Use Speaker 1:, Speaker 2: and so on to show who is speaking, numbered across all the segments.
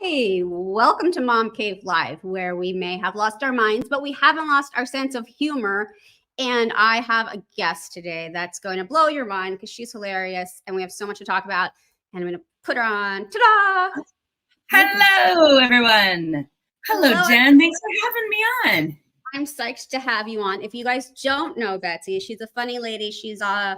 Speaker 1: Hey, welcome to Mom Cave Live, where we may have lost our minds, but we haven't lost our sense of humor. And I have a guest today that's going to blow your mind because she's hilarious and we have so much to talk about. And I'm going to put her on. Ta-da!
Speaker 2: Hello, everyone. Hello, Jen. Thanks for having me on.
Speaker 1: I'm psyched to have you on. If you guys don't know Betsy, she's a funny lady. She's on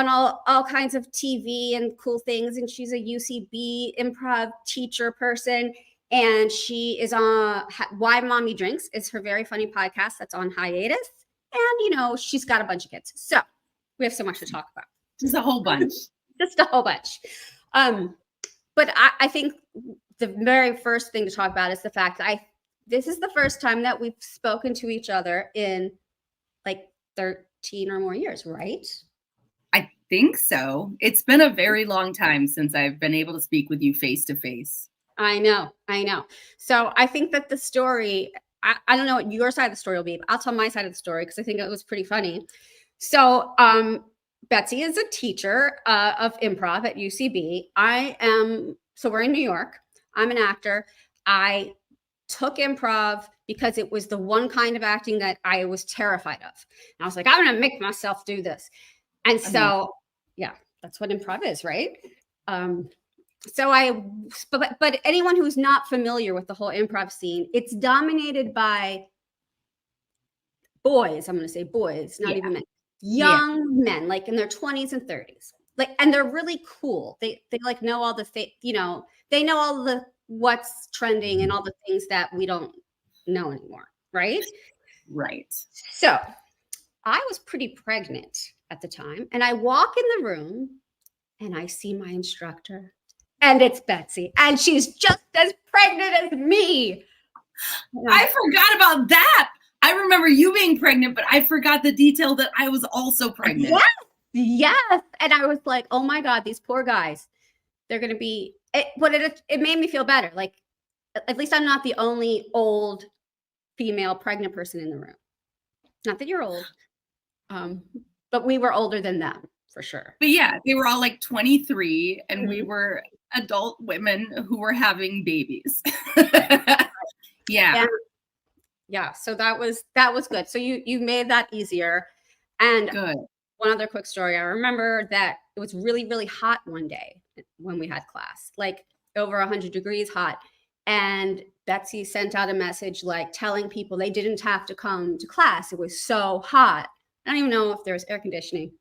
Speaker 1: all kinds of TV and cool things, and she's a UCB improv teacher person. And she is on Why Mommy Drinks. It's her very funny podcast that's on hiatus. And she's got a bunch of kids, so we have so much to talk about.
Speaker 2: Just a whole bunch.
Speaker 1: Just a whole bunch. But I think the very first thing to talk about is the fact that this is the first time that we've spoken to each other in like 13 or more years, right?
Speaker 2: I think so. It's been a very long time since I've been able to speak with you face to face.
Speaker 1: I know. So I think that the story, I don't know what your side of the story will be, but I'll tell my side of the story because I think it was pretty funny. So Betsy is a teacher of improv at UCB. So we're in New York. I'm an actor. I took improv because it was the one kind of acting that I was terrified of. And I was like, I'm going to make myself do this. And so, yeah, that's what improv is, right? But anyone who's not familiar with the whole improv scene, it's dominated by boys. I'm going to say boys, not even men. Young men, like in their 20s and 30s. And they're really cool. They like know all the they know all the what's trending and all the things that we don't know anymore, right?
Speaker 2: Right.
Speaker 1: So I was pretty pregnant at the time, and I walk in the room and I see my instructor, and it's Betsy, and she's just as pregnant as me.
Speaker 2: I forgot about that. I remember you being pregnant, but I forgot the detail that I was also pregnant.
Speaker 1: Yes. And I was like, oh my God, these poor guys, they're going to be, but it made me feel better. Like, at least I'm not the only old female pregnant person in the room. Not that you're old, but we were older than them for sure.
Speaker 2: But yeah, they were all like 23 and we were adult women who were having babies.
Speaker 1: Yeah. So that was good. So you made that easier. And
Speaker 2: good.
Speaker 1: One other quick story. I remember that it was really, really hot one day when we had class, like over 100 degrees hot. And Betsy sent out a message like telling people they didn't have to come to class. It was so hot. I don't even know if there was air conditioning.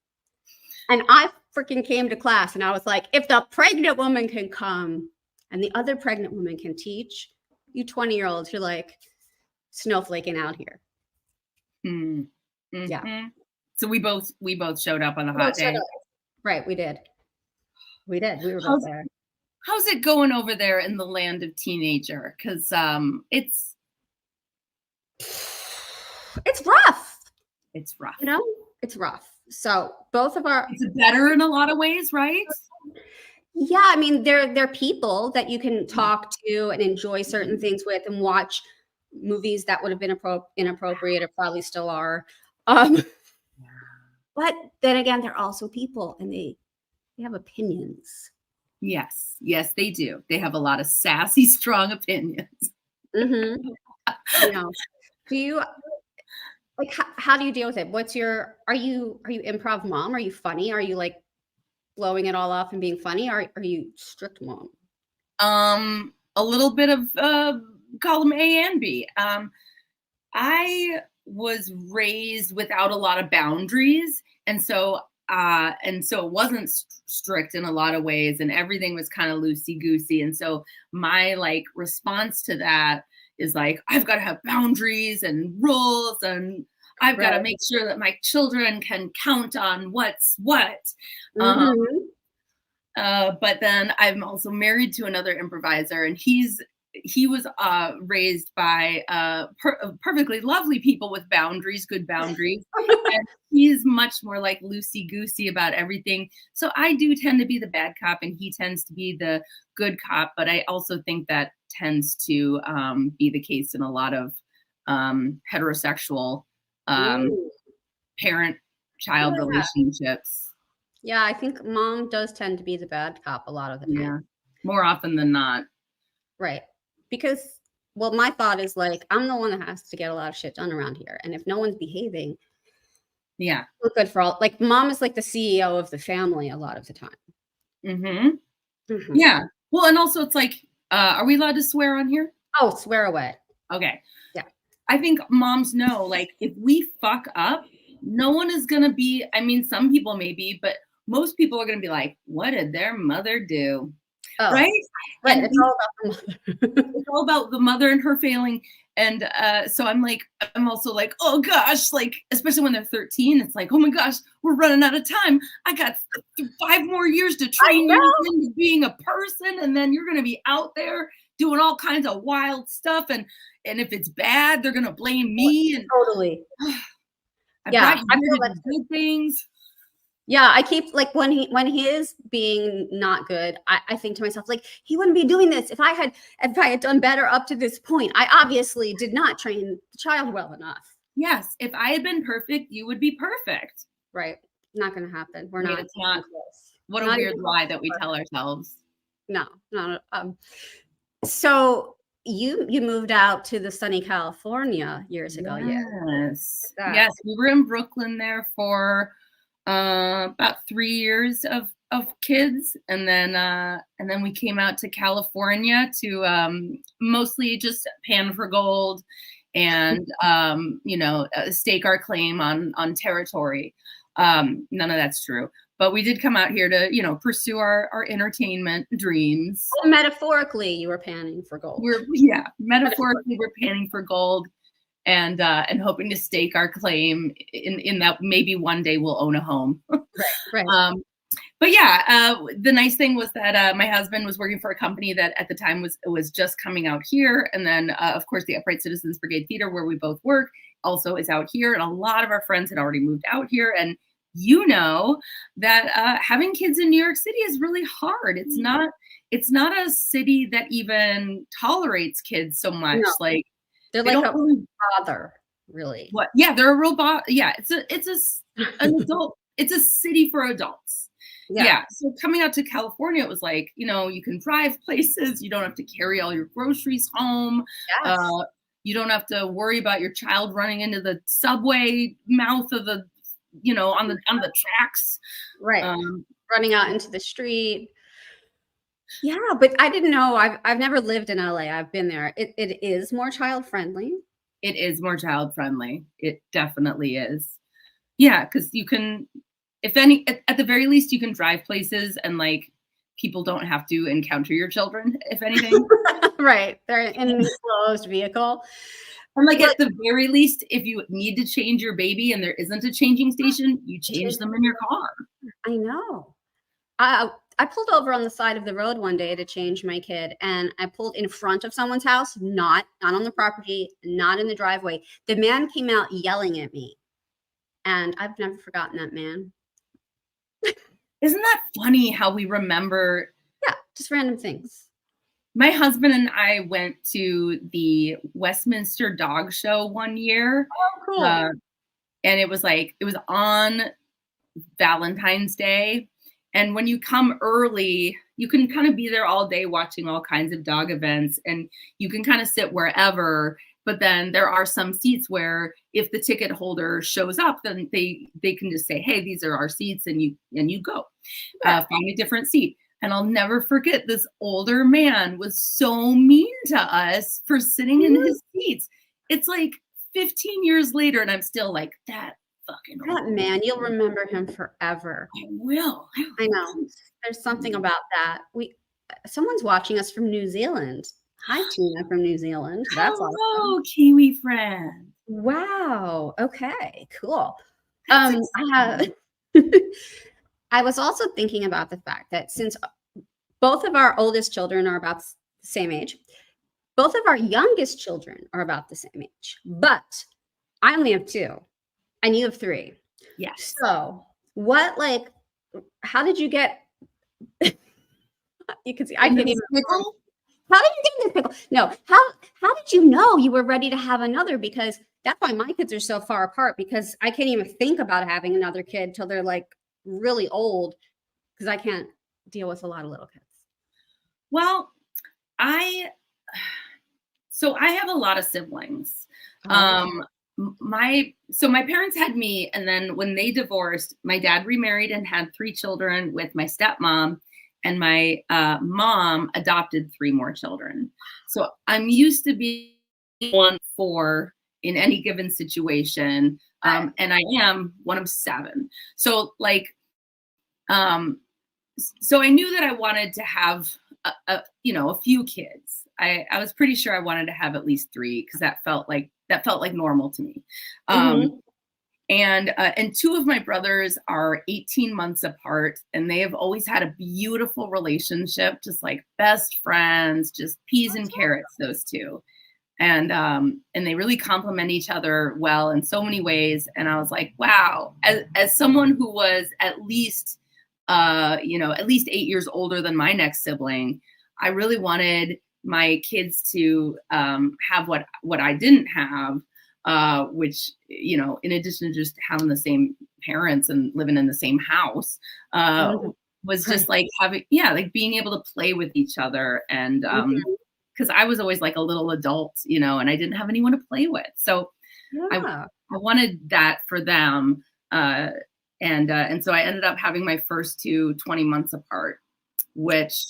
Speaker 1: And I freaking came to class and I was like, if the pregnant woman can come and the other pregnant woman can teach, you 20-year-olds, you're like snowflaking out here.
Speaker 2: Mm-hmm.
Speaker 1: Yeah.
Speaker 2: So we both showed up on the hot day.
Speaker 1: Right, we did. We were both there.
Speaker 2: How's it going over there in the land of teenager? Because it's
Speaker 1: rough.
Speaker 2: It's rough.
Speaker 1: It's rough. So both of our
Speaker 2: it's better in a lot of ways, right?
Speaker 1: Yeah, I mean, they're people that you can talk to and enjoy certain things with and watch movies that would have been inappropriate or probably still are. But then again, they're also people and they have opinions.
Speaker 2: Yes, they do. They have a lot of sassy, strong opinions.
Speaker 1: Mm-hmm. Do you like how do you deal with it? Are you improv mom? Are you funny? Are you like blowing it all off and being funny? Or are you strict mom?
Speaker 2: A little bit of column A and B. I was raised without a lot of boundaries, and so it wasn't strict in a lot of ways, and everything was kind of loosey-goosey. And so my response to that is I've got to have boundaries and rules, and I've got to make sure that my children can count on what's what.
Speaker 1: Mm-hmm.
Speaker 2: But then I'm also married to another improviser, and he was raised by perfectly lovely people with boundaries, good boundaries. And he's much more loosey-goosey about everything. So I do tend to be the bad cop and he tends to be the good cop. But I also think that tends to be the case in a lot of heterosexual parent-child relationships.
Speaker 1: Yeah, I think mom does tend to be the bad cop a lot of the time.
Speaker 2: Yeah, more often than not.
Speaker 1: Right. Because, well, my thought is like, I'm the one that has to get a lot of shit done around here. And if no one's behaving,
Speaker 2: Yeah.
Speaker 1: we're good for all. Like, mom is like the CEO of the family a lot of the time.
Speaker 2: Mm-hmm.
Speaker 1: Mhm.
Speaker 2: Yeah. Well, and also it's like, are we allowed to swear on here?
Speaker 1: Oh, swear away.
Speaker 2: Okay.
Speaker 1: Yeah.
Speaker 2: I think moms know, like, if we fuck up, no one is going to be, I mean, some people maybe, but most people are going to be like, what did their mother do?
Speaker 1: Oh,
Speaker 2: Right?
Speaker 1: right.
Speaker 2: And
Speaker 1: It's all about the mother.
Speaker 2: it's all about the mother and her failing. And so I'm also like, oh gosh, like, especially when they're 13, it's like, oh my gosh, we're running out of time. I got 5 more years to train you into being a person. And then you're going to be out there doing all kinds of wild stuff. And if it's bad, they're going to blame me. And
Speaker 1: Totally.
Speaker 2: I
Speaker 1: Yeah,
Speaker 2: brought you
Speaker 1: I
Speaker 2: here
Speaker 1: feel
Speaker 2: to
Speaker 1: that
Speaker 2: do good things.
Speaker 1: Yeah, I keep like when he is being not good, I think to myself, like, he wouldn't be doing this if I had done better up to this point. I obviously did not train the child well enough.
Speaker 2: Yes, if I had been perfect, you would be perfect.
Speaker 1: Right. Not gonna happen. We're
Speaker 2: I mean,
Speaker 1: not
Speaker 2: it's not.
Speaker 1: close.
Speaker 2: What a
Speaker 1: Not
Speaker 2: weird
Speaker 1: even
Speaker 2: lie that we
Speaker 1: close.
Speaker 2: tell ourselves.
Speaker 1: No, no. So you moved out to the sunny California years ago, yeah.
Speaker 2: Yes. Yes, we were in Brooklyn there for about 3 years of kids, and then we came out to California to mostly just pan for gold and stake our claim on territory. None of that's true, but we did come out here to pursue our entertainment dreams.
Speaker 1: Well, metaphorically, you were panning for gold.
Speaker 2: Metaphorically we're panning for gold. And hoping to stake our claim in that maybe one day we'll own a home.
Speaker 1: Right.
Speaker 2: But yeah, the nice thing was that my husband was working for a company that at the time was just coming out here. And then, of course, the Upright Citizens Brigade Theater, where we both work, also is out here. And a lot of our friends had already moved out here. And that having kids in New York City is really hard. It's not a city that even tolerates kids so much.
Speaker 1: No.
Speaker 2: Like,
Speaker 1: they're
Speaker 2: they
Speaker 1: like
Speaker 2: don't really
Speaker 1: bother, really.
Speaker 2: What? Yeah, they're a robot. Yeah, it's an adult. It's a city for adults. Yeah. So coming out to California, it was like, you can drive places. You don't have to carry all your groceries home.
Speaker 1: Yes.
Speaker 2: You don't have to worry about your child running into the subway mouth of the, on the tracks.
Speaker 1: Right. Running out into the street. Yeah, but I didn't know. I've never lived in LA. I've been there. It is more child friendly.
Speaker 2: It is more child friendly. It definitely is. Yeah, because you can, at the very least, you can drive places and like people don't have to encounter your children, if anything.
Speaker 1: Right. They're in an enclosed vehicle.
Speaker 2: And like at the very least, if you need to change your baby and there isn't a changing station, you change them in your car.
Speaker 1: I know. I pulled over on the side of the road one day to change my kid, and I pulled in front of someone's house, not on the property, not in the driveway. The man came out yelling at me, and I've never forgotten that man.
Speaker 2: Isn't that funny how we remember?
Speaker 1: Yeah, just random things.
Speaker 2: My husband and I went to the Westminster Dog Show one year.
Speaker 1: Oh, cool.
Speaker 2: And it was on Valentine's Day. And when you come early, you can kind of be there all day watching all kinds of dog events, and you can kind of sit wherever. But then there are some seats where if the ticket holder shows up, then they can just say, hey, these are our seats, and you go find a different seat. And I'll never forget, this older man was so mean to us for sitting in his seats. It's like 15 years later, and I'm still like, that
Speaker 1: man, you'll remember him forever.
Speaker 2: I will.
Speaker 1: I know. There's something about that. Someone's watching us from New Zealand. Hi, Tina from New Zealand. That's
Speaker 2: awesome.
Speaker 1: Kiwi friend. Wow. Okay. Cool. I was also thinking about the fact that since both of our oldest children are about the same age, both of our youngest children are about the same age, but I only have 2. And you have 3.
Speaker 2: Yes.
Speaker 1: So how did you get, you can see,
Speaker 2: I can't even pickle?
Speaker 1: How did you get in this pickle? No, how did you know you were ready to have another? Because that's why my kids are so far apart, because I can't even think about having another kid till they're like really old, because I can't deal with a lot of little kids.
Speaker 2: Well, I So I have a lot of siblings.
Speaker 1: Oh,
Speaker 2: My parents had me, and then when they divorced, my dad remarried and had 3 children with my stepmom, and my mom adopted 3 more children. So I'm used to being 1 4 in any given situation, and I am one of 7. So like, so I knew that I wanted to have a few kids. I was pretty sure I wanted to have at least 3 because that felt like normal to me.
Speaker 1: mhm.
Speaker 2: And 2 of my brothers are 18 months apart, and they have always had a beautiful relationship, just like best friends, just peas and carrots, those 2. And they really complement each other well in so many ways. And I was like, wow, as someone who was at least 8 years older than my next sibling, I really wanted my kids to have what I didn't have, which, in addition to just having the same parents and living in the same house,
Speaker 1: Mhm.
Speaker 2: was
Speaker 1: Right.
Speaker 2: just like like being able to play with each other. And
Speaker 1: Mhm.
Speaker 2: because I was always like a little adult, and I didn't have anyone to play with. So I
Speaker 1: Yeah.
Speaker 2: wanted that for them. And so I ended up having my first 2 20 months apart, which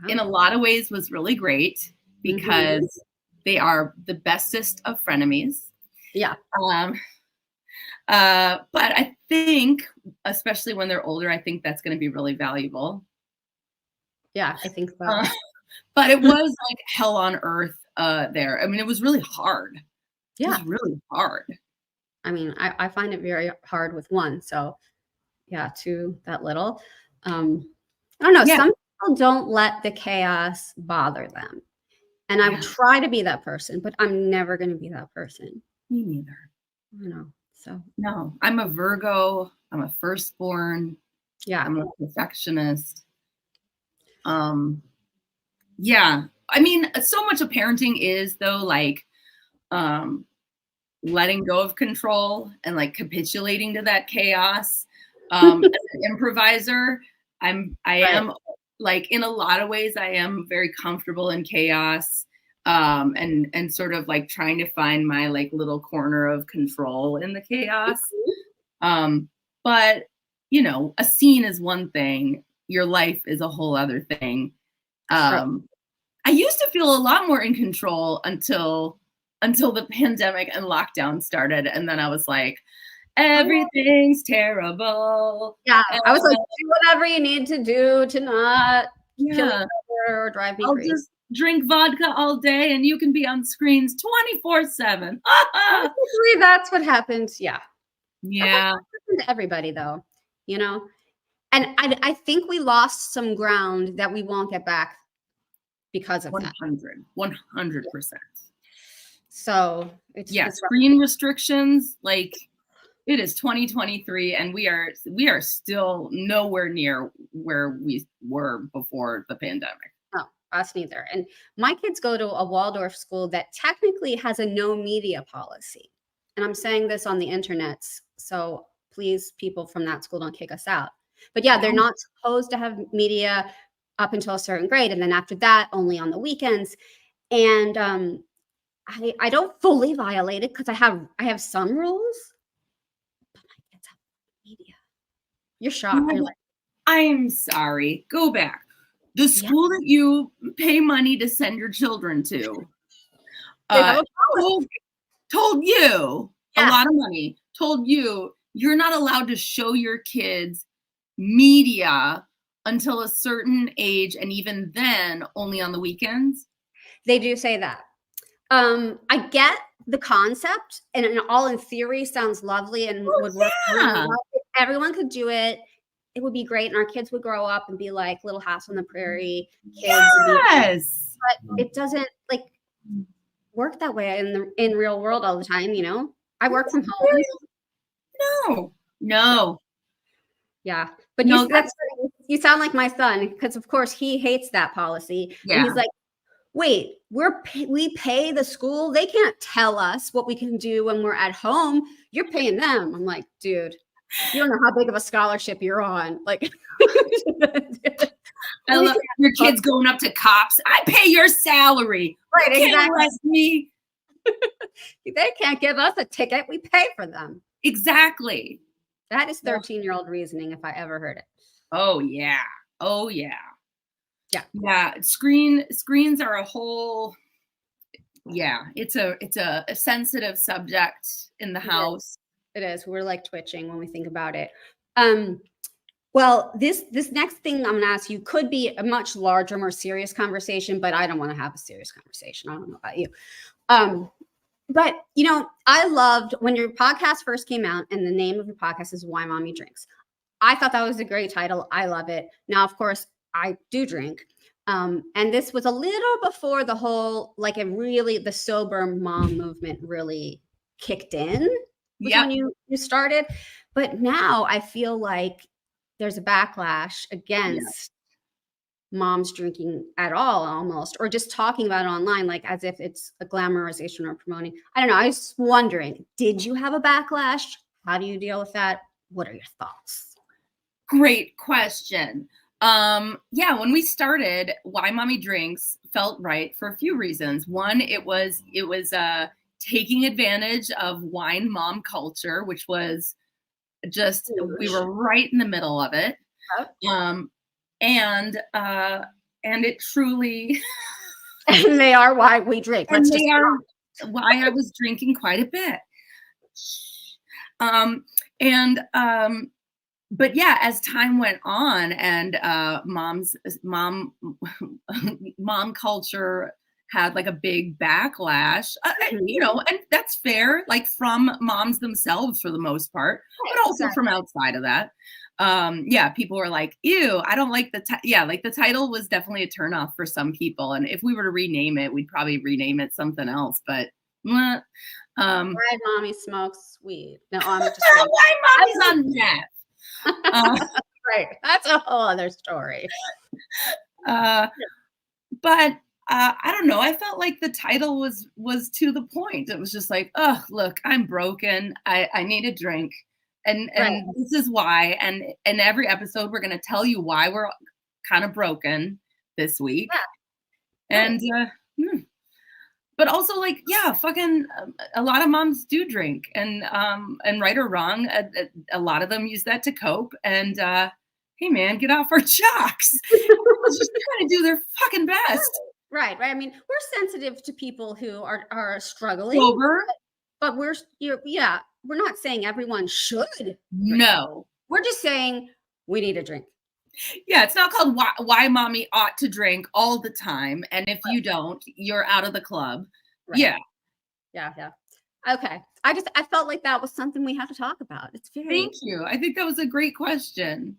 Speaker 2: in a
Speaker 1: Wow.
Speaker 2: lot of ways was really great
Speaker 1: Mhm.
Speaker 2: because they are the bestest of frenemies.
Speaker 1: Yeah.
Speaker 2: Um, but I think, especially when they're older, I think that's going to be really valuable.
Speaker 1: Yeah, I think so.
Speaker 2: Uh, but it was like hell on earth there. I mean, it was really hard. It
Speaker 1: Yeah.
Speaker 2: was really hard.
Speaker 1: I mean, I find it very hard with 1, so yeah, 2 that little. Um, I don't know,
Speaker 2: Yeah,
Speaker 1: some people don't let the chaos bother them, and I
Speaker 2: yeah,
Speaker 1: try to be that person, but I'm never gonna be that person,
Speaker 2: me neither.
Speaker 1: so
Speaker 2: No, I'm a Virgo. I'm a firstborn.
Speaker 1: yeah.
Speaker 2: I'm a perfectionist. Um, yeah. I mean, so much of parenting is though like um letting go of control and like capitulating to that chaos. As an improviser, I
Speaker 1: Right.
Speaker 2: am like in a lot of ways I am very comfortable in chaos. And sort of like trying to find my like little corner of control in the chaos. Um, but a scene is one thing, your life is a whole other thing.
Speaker 1: True.
Speaker 2: Um, I used to feel a lot more in control until the pandemic and lockdown started, and then I was like,
Speaker 1: Oh,
Speaker 2: everything's terrible.
Speaker 1: yeah,
Speaker 2: And,
Speaker 1: I was like, "Do whatever you need to do to not kill each
Speaker 2: yeah,
Speaker 1: other or drive me
Speaker 2: I'll
Speaker 1: crazy."
Speaker 2: just drink vodka all day, and you can be on screens 24/7.
Speaker 1: Basically, that's what happens, yeah. That's what
Speaker 2: Yeah,
Speaker 1: happened to everybody, though, you know? And I think we lost some ground that we won't get back because of that.
Speaker 2: 100%.
Speaker 1: So,
Speaker 2: Yeah,
Speaker 1: it's rough.
Speaker 2: screen restrictions, like it is 2023 and we are still nowhere near where we were before the pandemic.
Speaker 1: No, us neither, and my kids go to a Waldorf school that technically has a no media policy, and I'm saying this on the internet, so please, people from that school, don't kick us out. But yeah, they're
Speaker 2: Oh,
Speaker 1: not supposed to have media up until a certain grade, and then after that, only on the weekends, and, I don't fully violate it because I have some rules, but my kids have media. You're shocked, you're
Speaker 2: no,
Speaker 1: like,
Speaker 2: I'm sorry. Go back. The
Speaker 1: "Yeah,
Speaker 2: school that you pay money to send your children to
Speaker 1: they have
Speaker 2: uh,
Speaker 1: a
Speaker 2: told,
Speaker 1: policy."
Speaker 2: told you a
Speaker 1: Yeah,
Speaker 2: lot of money, told you you're not allowed to show your kids media until a certain age, and even then, only on the weekends.
Speaker 1: they do say that. I get the concept, and all in theory sounds lovely and
Speaker 2: Oh,
Speaker 1: would work really
Speaker 2: yeah.
Speaker 1: well. If everyone could do it, it would be great, and our kids would grow up and be like Little House on the Prairie kids and be
Speaker 2: Yes.
Speaker 1: but it doesn't, like, work that way in real world all the time, you know? I work from home.
Speaker 2: No. No.
Speaker 1: Yeah, but
Speaker 2: No,
Speaker 1: that's
Speaker 2: that's
Speaker 1: you sound like my son because, of course, he hates that policy, and he's
Speaker 2: yeah.
Speaker 1: like, "Wait, we pay the school? They can't tell us what we can do when we're at home. You're paying them." I'm like, "Dude, you don't know how big of a scholarship you're on." Like
Speaker 2: I love your kids going up to cops. I pay your salary.
Speaker 1: Right,
Speaker 2: You can't arrest me.
Speaker 1: They can't give us a ticket. We pay for them.
Speaker 2: Exactly.
Speaker 1: That is 13-year-old reasoning if I ever heard it.
Speaker 2: Oh yeah. Oh yeah.
Speaker 1: Yeah.
Speaker 2: Yeah. Screens are a whole, yeah, it's a sensitive subject in the house.
Speaker 1: It is. We're like twitching when we think about it. Well, this next thing I'm gonna ask you could be a much larger, more serious conversation, but I don't want to have a serious conversation. I don't know about you. But you know, I loved when your podcast first came out, and the name of your podcast is Why Mommy Drinks. I thought that was a great title. I love it. Now, of course, I do drink. And this was a little before the whole, like, the sober mom movement really kicked in.
Speaker 2: Yeah.
Speaker 1: When you started. But now I feel like there's a backlash against moms drinking at all, almost, or just talking about it online, like as if it's a glamorization or promoting. I don't know. I was wondering, did you have a backlash? How do you deal with that? What are your thoughts?
Speaker 2: Great question. Yeah, when we started, Why Mommy Drinks felt right for a few reasons. One, it was taking advantage of wine mom culture, which was just, we were right in the middle of it. And it truly
Speaker 1: and they are why we drink.
Speaker 2: And they are why I was drinking quite a bit. But yeah, as time went on and mom culture had like a big backlash, you know, and that's fair, like from moms themselves for the most part, but also from outside of that. Yeah, people were like, ew, I don't like the like the title was definitely a turnoff for some people. And if we were to rename it, we'd probably rename it something else. But why
Speaker 1: mommy smokes weed? No, I'm just
Speaker 2: why mommy's on meth?
Speaker 1: Right, that's a whole other story.
Speaker 2: But I don't know. I felt like the title was to the point. It was just like, oh, look, I'm broken. I need a drink. And this is why. And in every episode, we're going to tell you why we're kind of broken this week. Yeah. And, but also like, yeah, fucking a lot of moms do drink and right or wrong, a lot of them use that to cope. And, hey man, get off our jocks. Just trying to do their fucking best.
Speaker 1: Right. I mean, we're sensitive to people who are struggling.
Speaker 2: Sober.
Speaker 1: But we're not saying everyone should drink.
Speaker 2: No.
Speaker 1: We're just saying we need a drink.
Speaker 2: Yeah, it's not called why mommy ought to drink all the time. And if you don't, you're out of the club. Right. Yeah.
Speaker 1: Yeah. Okay. I felt like that was something we have to talk about. It's very.
Speaker 2: Thank you. I think that was a great question.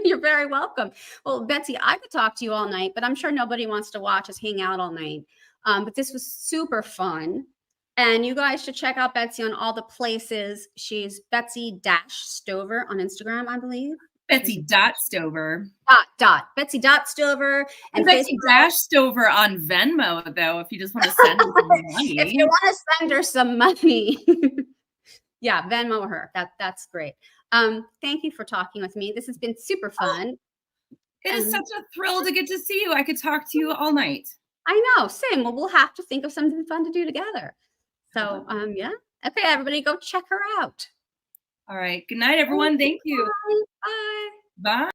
Speaker 1: You're very welcome. Well, Betsy, I could talk to you all night, but I'm sure nobody wants to watch us hang out all night. But this was super fun. And you guys should check out Betsy on all the places. She's Betsy-Stover on Instagram, I believe.
Speaker 2: Betsy.Stover.
Speaker 1: Betsy Stover.
Speaker 2: And Betsy-Stover on Venmo, though, if you just want to send her some money.
Speaker 1: If you want to send her some money. Yeah, Venmo her. That's great. Thank you for talking with me. This has been super fun.
Speaker 2: It is such a thrill to get to see you. I could talk to you all night.
Speaker 1: I know. Same. Well, we'll have to think of something fun to do together. So, yeah. Okay, everybody go check her out.
Speaker 2: All right. Good night, everyone. Thank you.
Speaker 1: Bye.
Speaker 2: Bye.